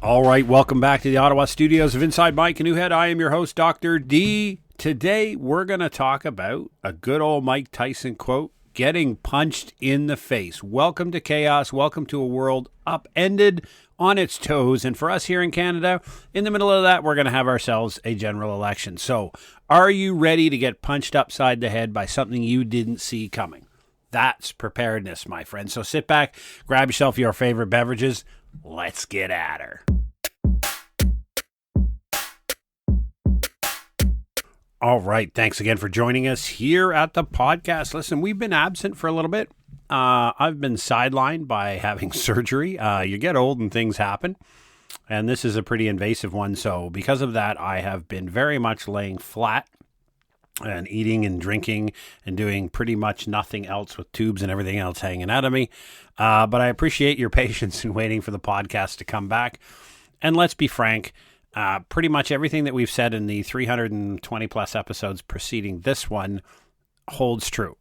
All right, welcome back to the Ottawa studios of Inside Mike and Newhead. I am your host, Dr. D. Today, we're going to talk about a good old Mike Tyson quote, getting punched in the face. Welcome to chaos. Welcome to a world upended on its toes. And for us here in Canada, in the middle of that, we're going to have ourselves a general election. So are you ready to get punched upside the head by something you didn't see coming? That's preparedness, my friend. So sit back, grab yourself your favorite beverages. Let's get at her. All right. Thanks again for joining us here at the podcast. Listen, we've been absent for a little bit. I've been sidelined by having surgery. You get old and things happen. And this is a pretty invasive one. So because of that, I have been very much laying flat and eating and drinking and doing pretty much nothing else with tubes and everything else hanging out of me. But I appreciate your patience in waiting for the podcast to come back. And let's be frank, pretty much everything that we've said in the 320 plus episodes preceding this one holds true.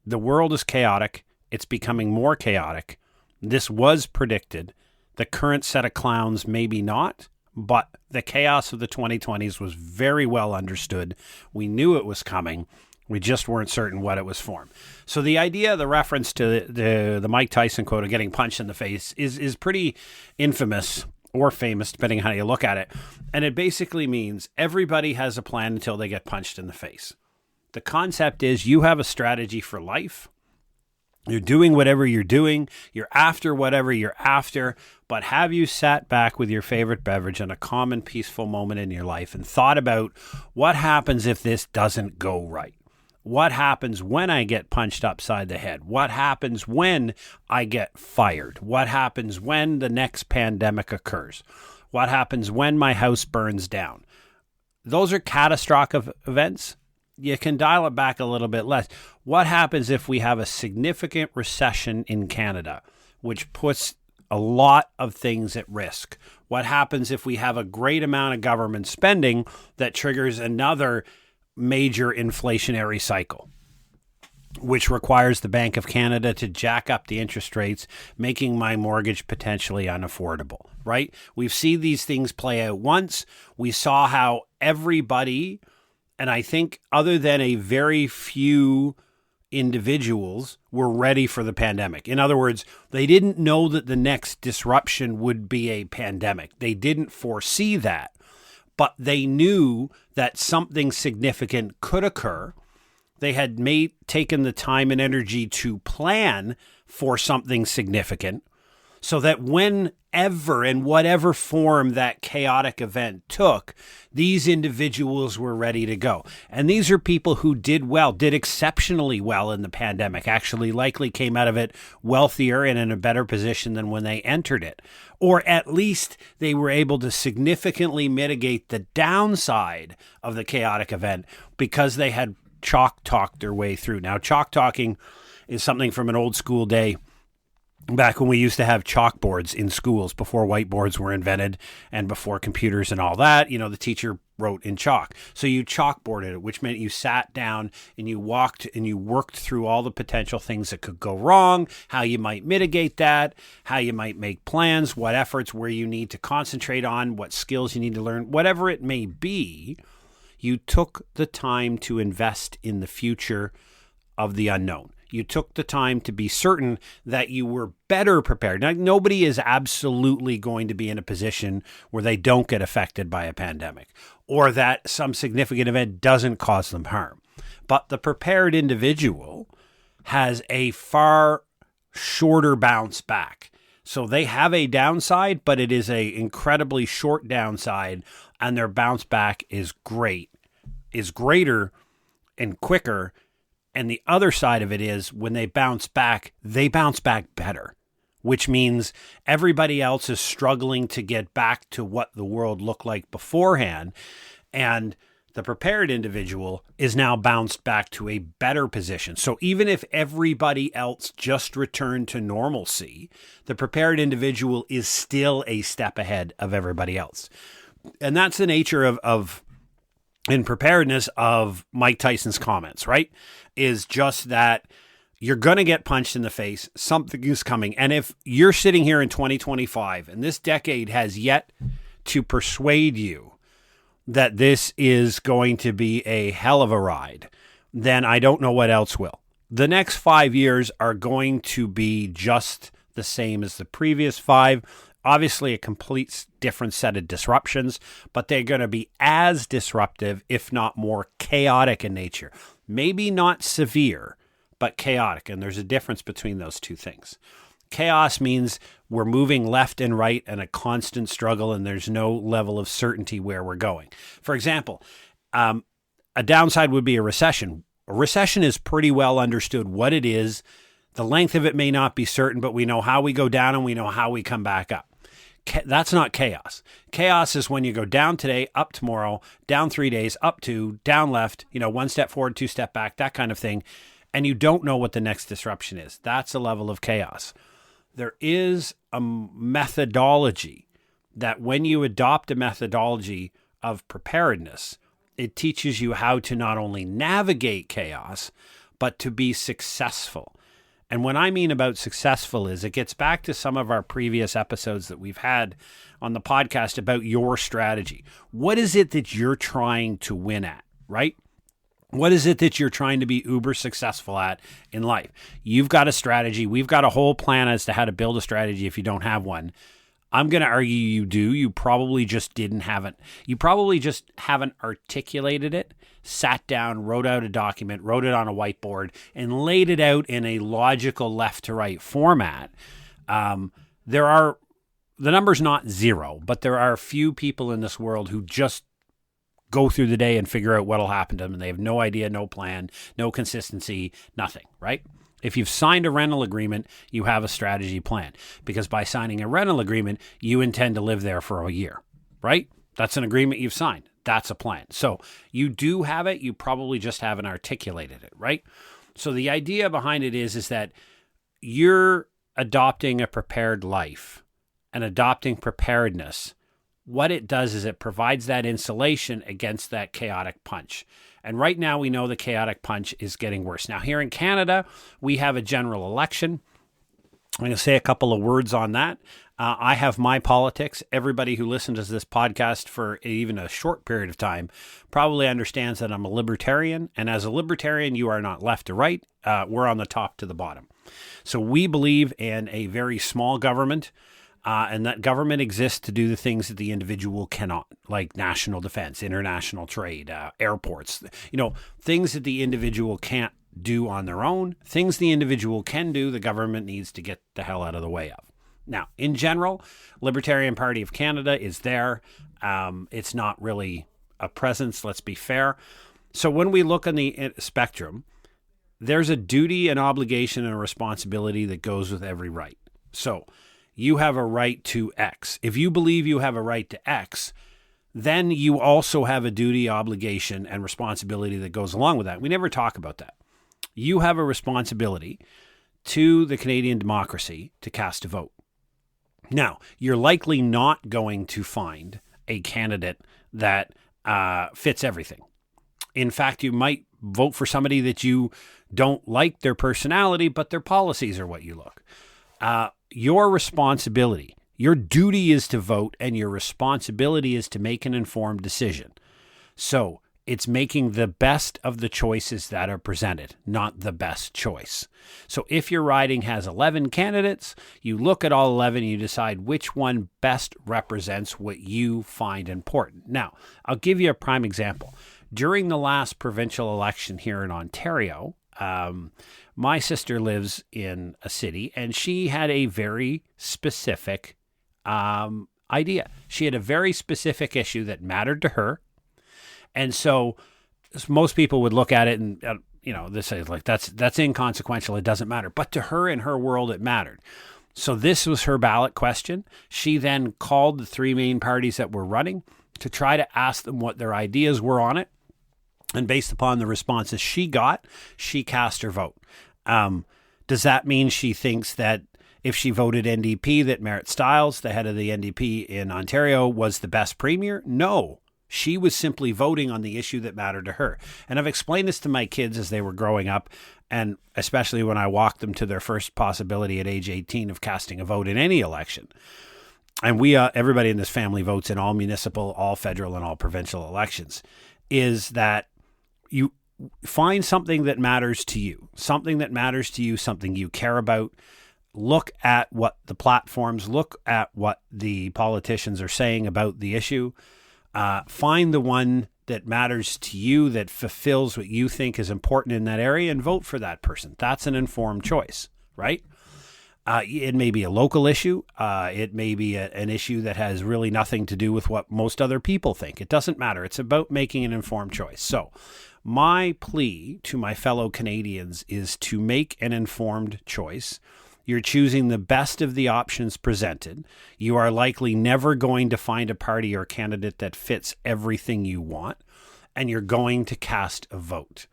The world is chaotic. It's becoming more chaotic. This was predicted. The current set of clowns, maybe not. But the chaos of the 2020s was very well understood. We knew it was coming. We just weren't certain what it was for. So the idea, the reference to the Mike Tyson quote of getting punched in the face is pretty infamous or famous, depending on how you look at it. And it basically means everybody has a plan until they get punched in the face. The concept is you have a strategy for life. You're doing whatever you're doing. You're after whatever you're after. But have you sat back with your favorite beverage in a calm and peaceful moment in your life and thought about what happens if this doesn't go right? What happens when I get punched upside the head? What happens when I get fired? What happens when the next pandemic occurs? What happens when my house burns down? Those are catastrophic events. You can dial it back a little bit less. What happens if we have a significant recession in Canada, which puts a lot of things at risk? What happens if we have a great amount of government spending that triggers another major inflationary cycle, which requires the Bank of Canada to jack up the interest rates, making my mortgage potentially unaffordable, right? We've seen these things play out once. We saw how everybody, and I think other than a very few individuals, were ready for the pandemic. In other words, they didn't know that the next disruption would be a pandemic. They didn't foresee that, but they knew that something significant could occur. They had taken the time and energy to plan for something significant so that whenever and whatever form that chaotic event took, these individuals were ready to go. And these are people who did exceptionally well in the pandemic, actually likely came out of it wealthier and in a better position than when they entered it. Or at least they were able to significantly mitigate the downside of the chaotic event because they had chalk-talked their way through. Now, chalk-talking is something from an old school day, back when we used to have chalkboards in schools before whiteboards were invented and before computers and all that. You know, the teacher wrote in chalk. So you chalkboarded it, which meant you sat down and you walked and you worked through all the potential things that could go wrong, how you might mitigate that, how you might make plans, what efforts, where you need to concentrate on, what skills you need to learn, whatever it may be. You took the time to invest in the future of the unknown. You took the time to be certain that you were better prepared. Now, nobody is absolutely going to be in a position where they don't get affected by a pandemic or that some significant event doesn't cause them harm. But the prepared individual has a far shorter bounce back. So they have a downside, but it is an incredibly short downside, and their bounce back is greater and quicker. And the other side of it is when they bounce back better, which means everybody else is struggling to get back to what the world looked like beforehand. And the prepared individual is now bounced back to a better position. So even if everybody else just returned to normalcy, the prepared individual is still a step ahead of everybody else. And that's the nature of in preparedness of Mike Tyson's comments, right? Is just that You're going to get punched in the face. Something is coming. And if you're sitting here in 2025 and this decade has yet to persuade you that this is going to be a hell of a ride, then I don't know what else will. The next 5 years are going to be just the same as the previous 5. Obviously, a complete different set of disruptions, but they're going to be as disruptive, if not more chaotic in nature. Maybe not severe, but chaotic. And there's a difference between those two things. Chaos means we're moving left and right and a constant struggle, and there's no level of certainty where we're going. For example, a downside would be a recession. A recession is pretty well understood what it is. The length of it may not be certain, but we know how we go down and we know how we come back up. That's not chaos. Chaos is when you go down today, up tomorrow, down 3 days, up 2, down left, 1 step forward, 2 step back, that kind of thing. And you don't know what the next disruption is. That's a level of chaos. There is a methodology that when you adopt a methodology of preparedness, it teaches you how to not only navigate chaos, but to be successful. And what I mean about successful is it gets back to some of our previous episodes that we've had on the podcast about your strategy. What is it that you're trying to win at, right? What is it that you're trying to be uber successful at in life? You've got a strategy. We've got a whole plan as to how to build a strategy if you don't have one. I'm going to argue you do. You probably just haven't articulated it, sat down, wrote out a document, wrote it on a whiteboard, and laid it out in a logical left to right format. The number's not 0, but there are a few people in this world who just go through the day and figure out what'll happen to them, and they have no idea, no plan, no consistency, nothing, right? If you've signed a rental agreement, you have a strategy plan, because by signing a rental agreement, you intend to live there for a year, right? That's an agreement you've signed. That's a plan. So you do have it. You probably just haven't articulated it, right? So the idea behind it is that you're adopting a prepared life and adopting preparedness. What it does is it provides that insulation against that chaotic punch. And right now we know the chaotic punch is getting worse. Now here in Canada, we have a general election. I'm going to say a couple of words on that. I have my politics. Everybody who listens to this podcast for even a short period of time probably understands that I'm a libertarian. And as a libertarian, you are not left to right. We're on the top to the bottom. So we believe in a very small government. And that government exists to do the things that the individual cannot, like national defense, international trade, airports, things that the individual can't do on their own. Things the individual can do, the government needs to get the hell out of the way of. Now, in general, Libertarian Party of Canada is there. It's not really a presence, let's be fair. So when we look on the spectrum, there's a duty, an obligation, and a responsibility that goes with every right. So you have a right to X. If you believe you have a right to X, then you also have a duty, obligation, and responsibility that goes along with that. We never talk about that. You have a responsibility to the Canadian democracy to cast a vote. Now, you're likely not going to find a candidate that fits everything. In fact, you might vote for somebody that you don't like their personality, but their policies are what you look. Your responsibility, your duty is to vote, and your responsibility is to make an informed decision. So it's making the best of the choices that are presented, not the best choice. So if your riding has 11 candidates, you look at all 11 and you decide which one best represents what you find important. Now, I'll give you a prime example. During the last provincial election here in Ontario, my sister lives in a city, and she had a very specific idea. She had a very specific issue that mattered to her. And so most people would look at it and, they say, like, that's inconsequential. It doesn't matter. But to her, in her world, it mattered. So this was her ballot question. She then called the 3 main parties that were running to try to ask them what their ideas were on it. And based upon the responses she got, she cast her vote. Does that mean she thinks that if she voted NDP, that Merritt Stiles, the head of the NDP in Ontario, was the best premier? No, She was simply voting on the issue that mattered to her. And I've explained this to my kids as they were growing up, and especially when I walked them to their first possibility at age 18 of casting a vote in any election. And everybody in this family votes in all municipal, all federal, and all provincial elections, is that you find something that matters to you, something you care about. Look at what the platforms, look at what the politicians are saying about the issue. Find the one that matters to you, that fulfills what you think is important in that area, and vote for that person. That's an informed choice, right? It may be a local issue. It may be an issue that has really nothing to do with what most other people think. It doesn't matter. It's about making an informed choice. So my plea to my fellow Canadians is to make an informed choice. You're choosing the best of the options presented. You are likely never going to find a party or candidate that fits everything you want, and you're going to cast a vote.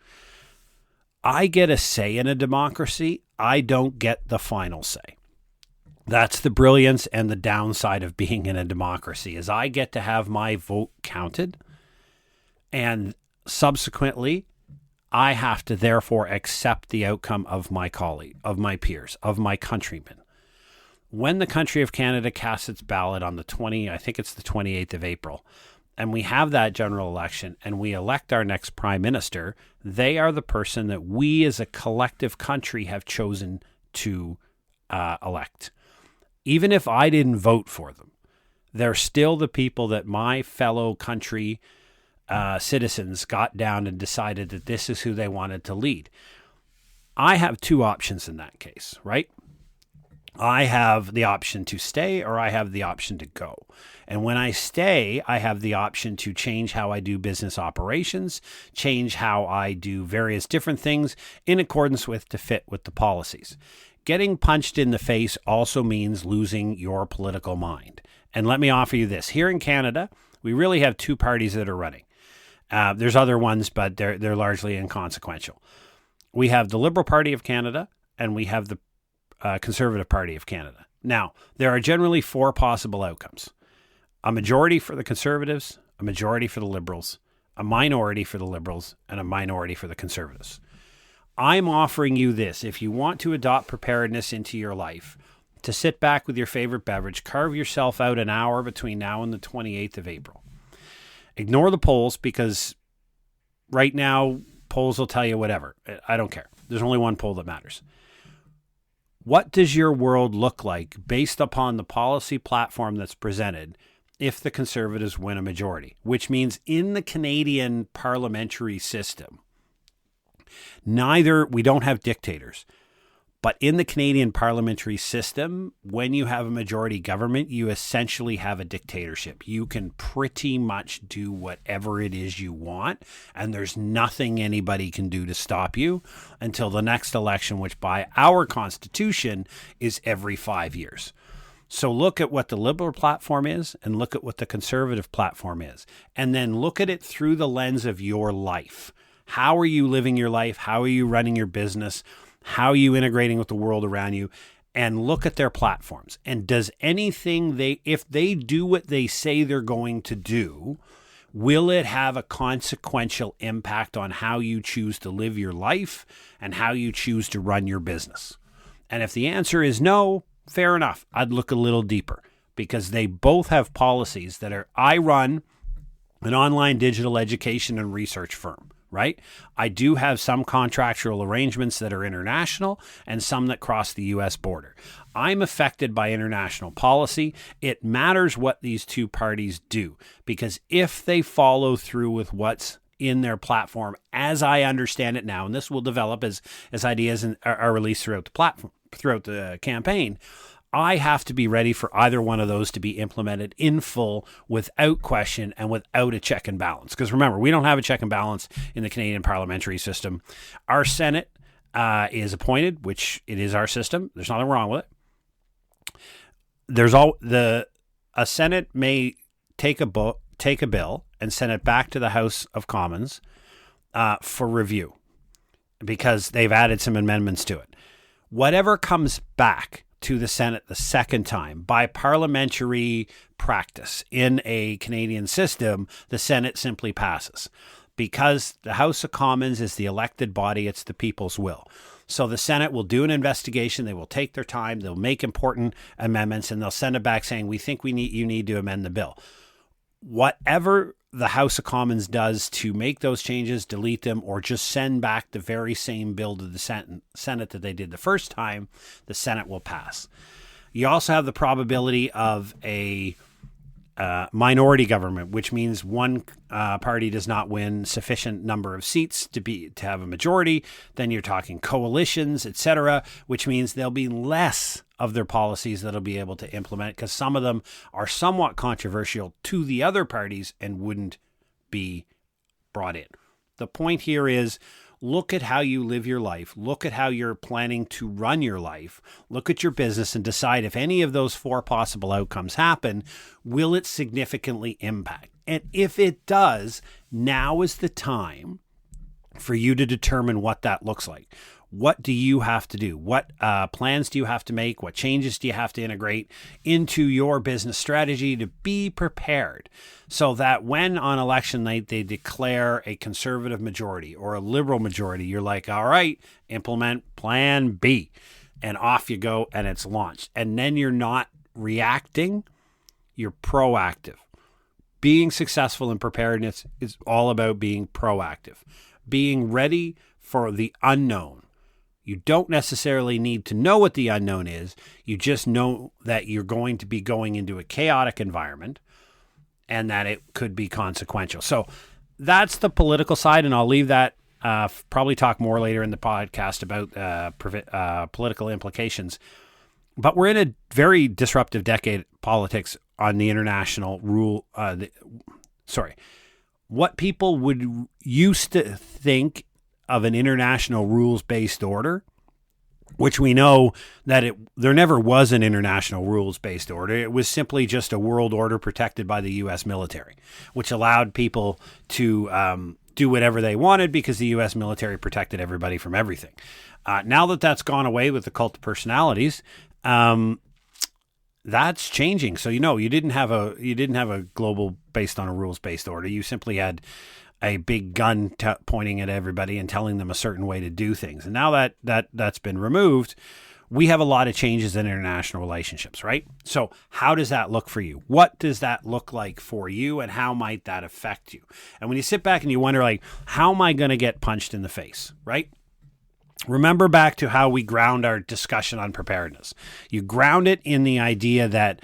I get a say in a democracy. I don't get the final say. That's the brilliance and the downside of being in a democracy, is I get to have my vote counted, and subsequently I have to therefore accept the outcome of my colleague, of my peers, of my countrymen. When the country of Canada casts its ballot on the 28th of April, and we have that general election and we elect our next prime minister, they are the person that we as a collective country have chosen to elect. Even if I didn't vote for them, they're still the people that my fellow country citizens got down and decided that this is who they wanted to lead. I have two options in that case, right? I have the option to stay, or I have the option to go. And when I stay, I have the option to change how I do business operations, change how I do various different things in accordance with to fit with the policies. Getting punched in the face also means losing your political mind. And let me offer you this. Here in Canada, we really have two parties that are running. There's other ones, but they're largely inconsequential. We have the Liberal Party of Canada, and we have the Conservative Party of Canada. Now, there are generally four possible outcomes. A majority for the Conservatives, a majority for the Liberals, a minority for the Liberals, and a minority for the Conservatives. I'm offering you this. If you want to adopt preparedness into your life, to sit back with your favorite beverage, carve yourself out an hour between now and the 28th of April. Ignore the polls, because right now polls will tell you whatever. I don't care. There's only one poll that matters. What does your world look like based upon the policy platform that's presented if the Conservatives win a majority? Which means in the Canadian parliamentary system, we don't have dictators. But in the Canadian parliamentary system, when you have a majority government, you essentially have a dictatorship. You can pretty much do whatever it is you want, and there's nothing anybody can do to stop you until the next election, which by our Constitution is every 5 years. So look at what the Liberal platform is and look at what the Conservative platform is, and then look at it through the lens of your life. How are you living your life? How are you running your business? How are you integrating with the world around you? And look at their platforms. And does anything if they do what they say they're going to do, will it have a consequential impact on how you choose to live your life and how you choose to run your business? And if the answer is no, fair enough. I'd look a little deeper, because they both have policies that I run an online digital education and research firm. Right? I do have some contractual arrangements that are international and some that cross the U.S. border. I'm affected by international policy. It matters what these two parties do, because if they follow through with what's in their platform, as I understand it now, and this will develop as ideas are released throughout the platform, throughout the campaign, I have to be ready for either one of those to be implemented in full, without question and without a check and balance. Because remember, we don't have a check and balance in the Canadian parliamentary system. Our Senate is appointed, which it is our system. There's nothing wrong with it. A Senate may take a bill and send it back to the House of Commons for review, because they've added some amendments to it. Whatever comes back to the Senate the second time. By parliamentary practice in a Canadian system, the Senate simply passes. Because the House of Commons is the elected body, it's the people's will. So the Senate will do an investigation. They will take their time. They'll make important amendments, and they'll send it back saying, we think you need to amend the bill. Whatever the House of Commons does to make those changes, delete them, or just send back the very same bill to the Senate that they did the first time, the Senate will pass. You also have the probability of a minority government, which means one party does not win sufficient number of seats to have a majority. Then you're talking coalitions, etc., which means there'll be less of their policies that'll be able to implement, because some of them are somewhat controversial to the other parties and wouldn't be brought in. The point here is, look at how you live your life. Look at how you're planning to run your life. Look at your business and decide if any of those 4 possible outcomes happen, will it significantly impact? And if it does, now is the time for you to determine what that looks like. What do you have to do? What plans do you have to make? What changes do you have to integrate into your business strategy to be prepared, so that when on election night they declare a conservative majority or a liberal majority, you're like, all right, implement plan B, and off you go, and it's launched. And then you're not reacting, you're proactive. Being successful in preparedness is all about being proactive, being ready for the unknown. You don't necessarily need to know what the unknown is. You just know that you're going to be going into a chaotic environment and that it could be consequential. So that's the political side, and I'll leave that. Probably talk more later in the podcast about political implications. But we're in a very disruptive decade politics on the international rule. What people would used to think of an international rules-based order, which we know that there never was an international rules-based order. It was simply just a world order protected by the U.S. military, which allowed people to do whatever they wanted because the U.S. military protected everybody from everything. Now that that's gone away with the cult of personalities, that's changing. So you didn't have a global based on a rules-based order. You simply had a big gun pointing at everybody and telling them a certain way to do things. And now that's been removed, we have a lot of changes in international relationships, right? So how does that look for you? What does that look like for you, and how might that affect you? And when you sit back and you wonder, like, how am I going to get punched in the face, right? Remember back to how we ground our discussion on preparedness. You ground it in the idea that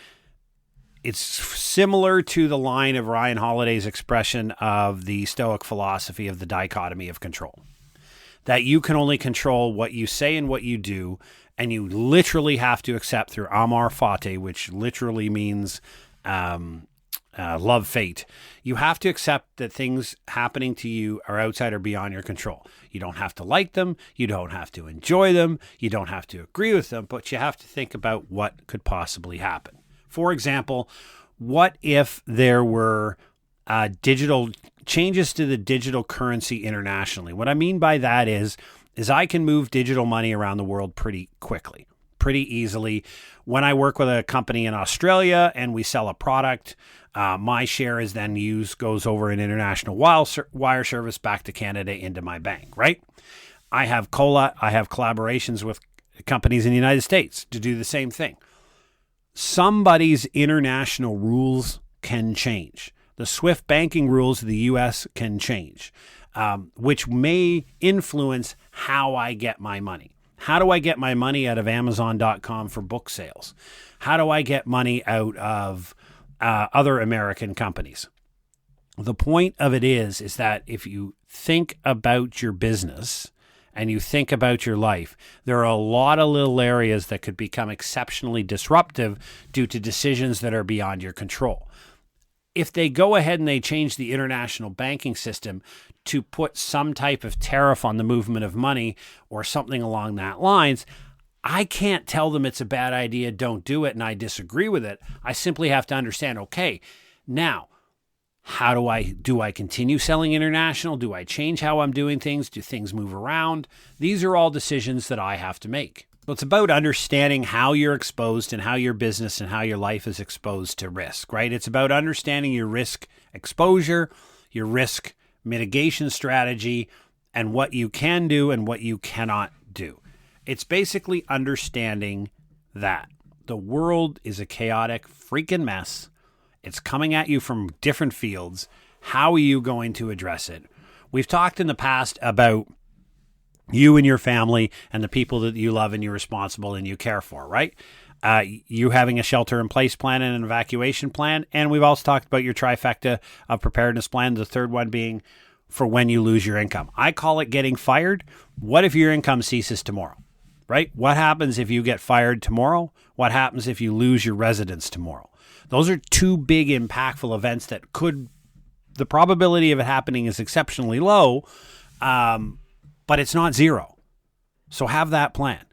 it's similar to the line of Ryan Holiday's expression of the Stoic philosophy of the dichotomy of control. That you can only control what you say and what you do, and you literally have to accept through amor fati, which literally means love fate. You have to accept that things happening to you are outside or beyond your control. You don't have to like them. You don't have to enjoy them. You don't have to agree with them, but you have to think about what could possibly happen. For example, what if there were digital changes to the digital currency internationally? What I mean by that is I can move digital money around the world pretty quickly, pretty easily. When I work with a company in Australia and we sell a product, my share is then goes over an international wire service back to Canada into my bank, right? I have collaborations with companies in the United States to do the same thing. Somebody's international rules can change. The SWIFT banking rules of the U.S. can change, which may influence how I get my money. How do I get my money out of Amazon.com for book sales? How do I get money out of other American companies? The point of it is that if you think about your business and you think about your life, there are a lot of little areas that could become exceptionally disruptive due to decisions that are beyond your control. If they go ahead and they change the international banking system to put some type of tariff on the movement of money or something along that lines, I can't tell them it's a bad idea, don't do it, and I disagree with it. I simply have to understand, okay, now, how do I continue selling international? Do I change how I'm doing things? Do things move around? These are all decisions that I have to make. It's about understanding how you're exposed and how your business and how your life is exposed to risk, right? It's about understanding your risk exposure, your risk mitigation strategy, and what you can do and what you cannot do. It's basically understanding that the world is a chaotic freaking mess. It's coming at you from different fields. How are you going to address it? We've talked in the past about you and your family and the people that you love and you're responsible and you care for, right? You having a shelter-in-place plan and an evacuation plan. And we've also talked about your trifecta of preparedness plan, the third one being for when you lose your income. I call it getting fired. What if your income ceases tomorrow, right? What happens if you get fired tomorrow? What happens if you lose your residence tomorrow? Those are two big impactful events that the probability of it happening is exceptionally low, but it's not zero. So have that plan.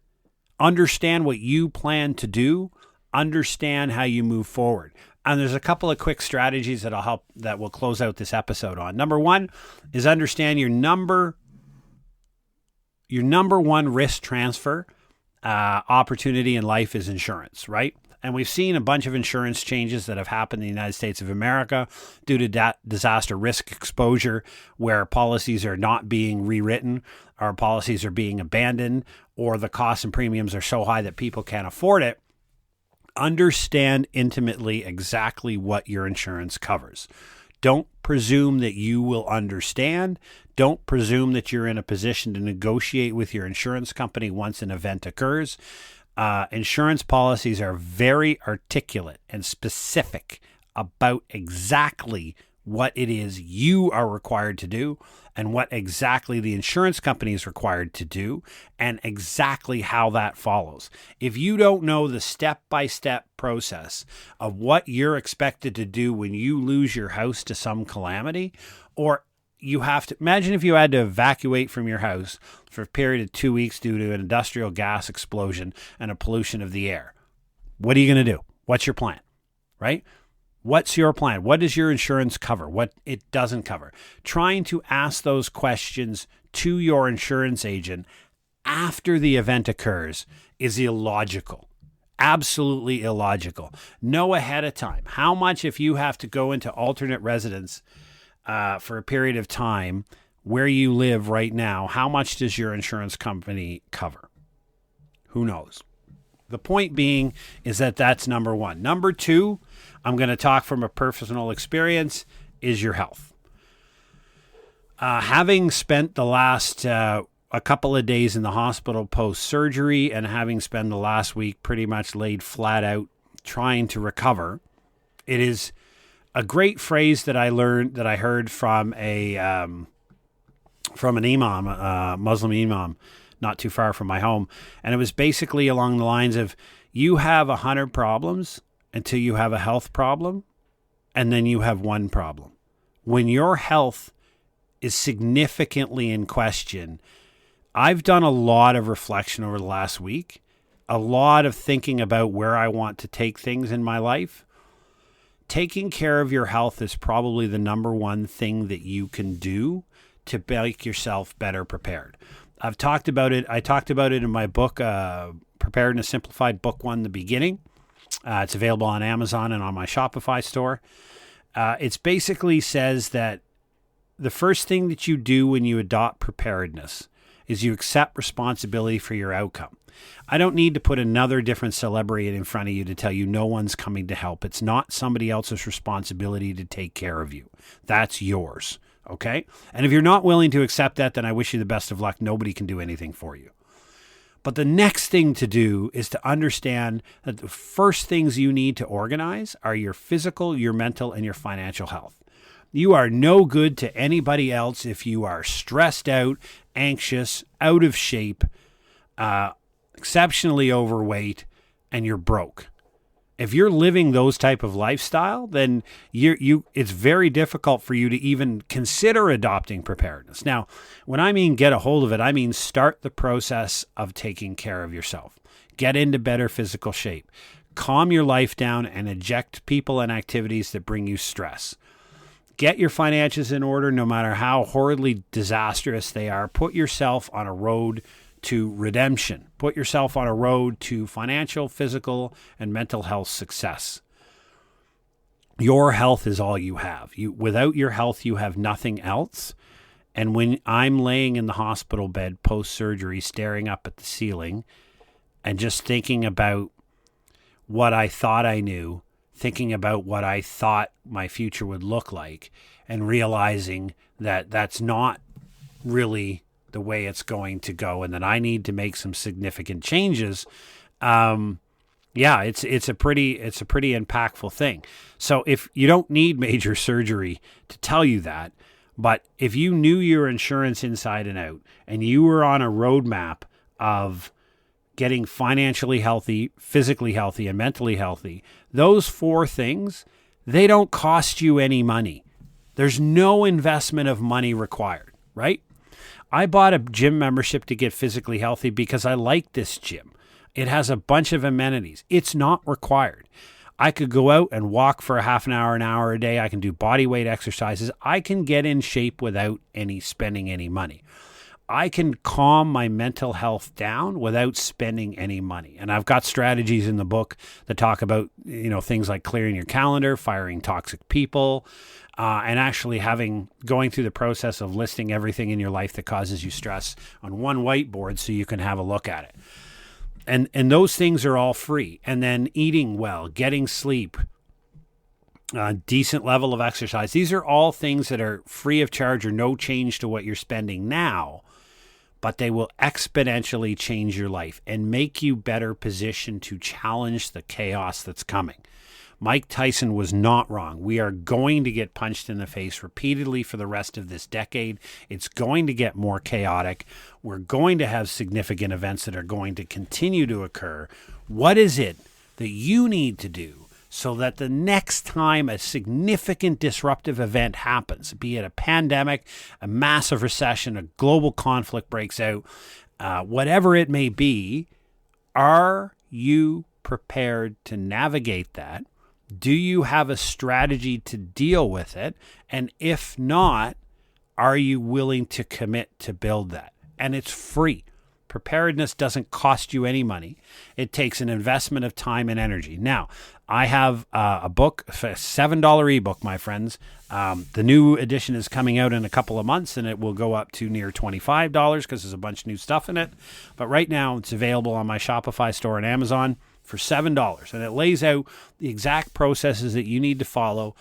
Understand what you plan to do. Understand how you move forward. And there's a couple of quick strategies that will close out this episode on. Number one is understand your number one risk transfer opportunity in life is insurance, right? And we've seen a bunch of insurance changes that have happened in the United States of America due to disaster risk exposure, where policies are not being rewritten, or policies are being abandoned, or the costs and premiums are so high that people can't afford it. Understand intimately exactly what your insurance covers. Don't presume that you will understand. Don't presume that you're in a position to negotiate with your insurance company once an event occurs. Insurance policies are very articulate and specific about exactly what it is you are required to do and what exactly the insurance company is required to do and exactly how that follows. If you don't know the step-by-step process of what you're expected to do when you lose your house to some calamity, or you have to imagine if you had to evacuate from your house for a period of 2 weeks due to an industrial gas explosion and a pollution of the air. What are you going to do? What's your plan, right? What's your plan? What does your insurance cover? What it doesn't cover? Trying to ask those questions to your insurance agent after the event occurs is illogical. Absolutely illogical. Know ahead of time. How much if you have to go into alternate residence for a period of time where you live right now, how much does your insurance company cover? Who knows? The point being is that that's number one. Number two, I'm going to talk from a personal experience, is your health. Having spent the last a couple of days in the hospital post-surgery and having spent the last week pretty much laid flat out trying to recover, it is a great phrase that I heard from an imam, Muslim imam, not too far from my home. And it was basically along the lines of, you have 100 problems until you have a health problem, and then you have one problem. When your health is significantly in question, I've done a lot of reflection over the last week, a lot of thinking about where I want to take things in my life. Taking care of your health is probably the number one thing that you can do to make yourself better prepared. I've talked about it. I talked about it in my book, Preparedness Simplified, book 1, The Beginning. It's available on Amazon and on my Shopify store. It basically says that the first thing that you do when you adopt preparedness is you accept responsibility for your outcome. I don't need to put another different celebrity in front of you to tell you no one's coming to help. It's not somebody else's responsibility to take care of you. That's yours. Okay? And if you're not willing to accept that, then I wish you the best of luck. Nobody can do anything for you. But the next thing to do is to understand that the first things you need to organize are your physical, your mental, and your financial health. You are no good to anybody else if you are stressed out, anxious, out of shape, exceptionally overweight, and you're broke. If you're living those type of lifestyle, then it's very difficult for you to even consider adopting preparedness. Now, when I mean get a hold of it, I mean start the process of taking care of yourself. Get into better physical shape. Calm your life down and eject people and activities that bring you stress. Get your finances in order no matter how horridly disastrous they are. Put yourself on a road to redemption. Put yourself on a road to financial, physical, and mental health success. Your health is all you have. Without your health, you have nothing else. And when I'm laying in the hospital bed post-surgery, staring up at the ceiling and just thinking about what I thought I knew, thinking about what I thought my future would look like, and realizing that that's not really the way it's going to go and that I need to make some significant changes, it's a pretty impactful thing. So if you don't need major surgery to tell you that, but if you knew your insurance inside and out and you were on a roadmap of getting financially healthy, physically healthy, and mentally healthy, those 4 things, they don't cost you any money. There's no investment of money required, right? I bought a gym membership to get physically healthy because I like this gym. It has a bunch of amenities. It's not required. I could go out and walk for a half an hour a day. I can do body weight exercises. I can get in shape without spending any money. I can calm my mental health down without spending any money. And I've got strategies in the book that talk about, things like clearing your calendar, firing toxic people, and actually going through the process of listing everything in your life that causes you stress on one whiteboard so you can have a look at it. And those things are all free. And then eating well, getting sleep, decent level of exercise. These are all things that are free of charge or no change to what you're spending now, but they will exponentially change your life and make you better positioned to challenge the chaos that's coming. Mike Tyson was not wrong. We are going to get punched in the face repeatedly for the rest of this decade. It's going to get more chaotic. We're going to have significant events that are going to continue to occur. What is it that you need to do so that the next time a significant disruptive event happens, be it a pandemic, a massive recession, a global conflict breaks out, whatever it may be, are you prepared to navigate that? Do you have a strategy to deal with it? And if not, are you willing to commit to build that? And it's free. Preparedness doesn't cost you any money. It takes an investment of time and energy. Now, I have a book, a $7 ebook, my friends. The new edition is coming out in a couple of months, and it will go up to near $25 because there's a bunch of new stuff in it. But right now, it's available on my Shopify store and Amazon for $7. And it lays out the exact processes that you need to follow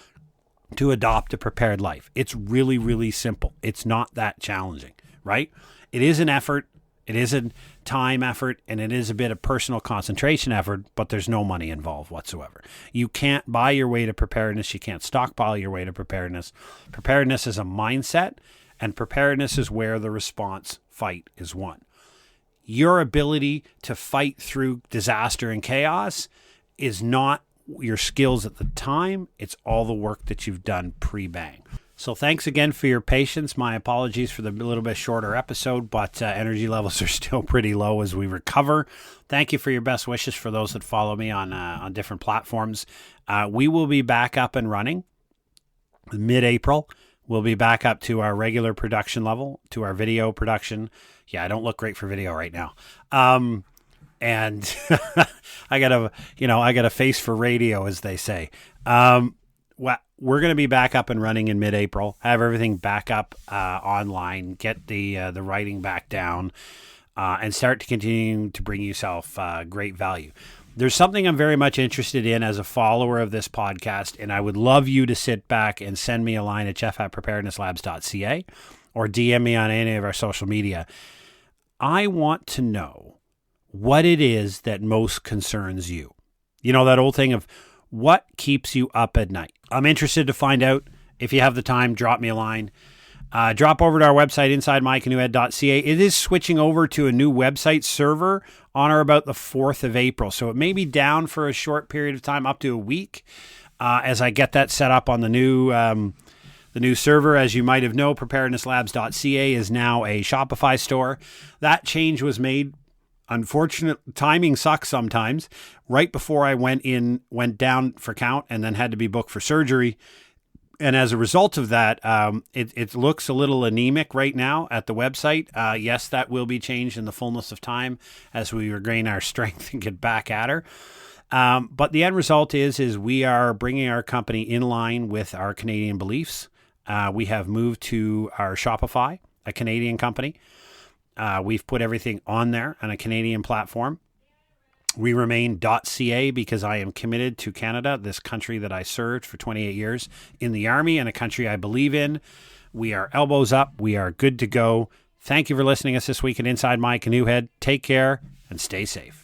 to adopt a prepared life. It's really, really simple. It's not that challenging, right? It is an effort. It is a time effort, and it is a bit of personal concentration effort, but there's no money involved whatsoever. You can't buy your way to preparedness. You can't stockpile your way to preparedness. Preparedness is a mindset, and preparedness is where the response fight is won. Your ability to fight through disaster and chaos is not your skills at the time. It's all the work that you've done pre-bang. So thanks again for your patience. My apologies for the little bit shorter episode, but energy levels are still pretty low as we recover. Thank you for your best wishes for those that follow me on different platforms. We will be back up and running mid-April. We'll be back up to our regular production level, to our video production. Yeah, I don't look great for video right now. And I got a face for radio, as they say. We're going to be back up and running in mid-April, have everything back up online, get the writing back down, and start to continue to bring yourself great value. There's something I'm very much interested in as a follower of this podcast, and I would love you to sit back and send me a line at jeff@preparednesslabs.ca or DM me on any of our social media. I want to know what it is that most concerns you. You know, that old thing of what keeps you up at night. I'm interested to find out. If you have the time, drop me a line. Drop over to our website, insidemycanoehead.ca. It is switching over to a new website server on or about the 4th of April. So it may be down for a short period of time, up to a week, as I get that set up on the new server. As you might have known, preparednesslabs.ca is now a Shopify store. That change was made. Unfortunate timing sucks sometimes. Right before I went down for count and then had to be booked for surgery, And as a result of that, it looks a little anemic right now at the website. Yes, that will be changed in the fullness of time as we regain our strength and get back at her. But the end result is we are bringing our company in line with our Canadian beliefs. We have moved to our Shopify, a Canadian company. We've put everything on there on a Canadian platform. We remain .ca because I am committed to Canada, this country that I served for 28 years in the Army and a country I believe in. We are elbows up. We are good to go. Thank you for listening to us this week at Inside My Canoe Head. Take care and stay safe.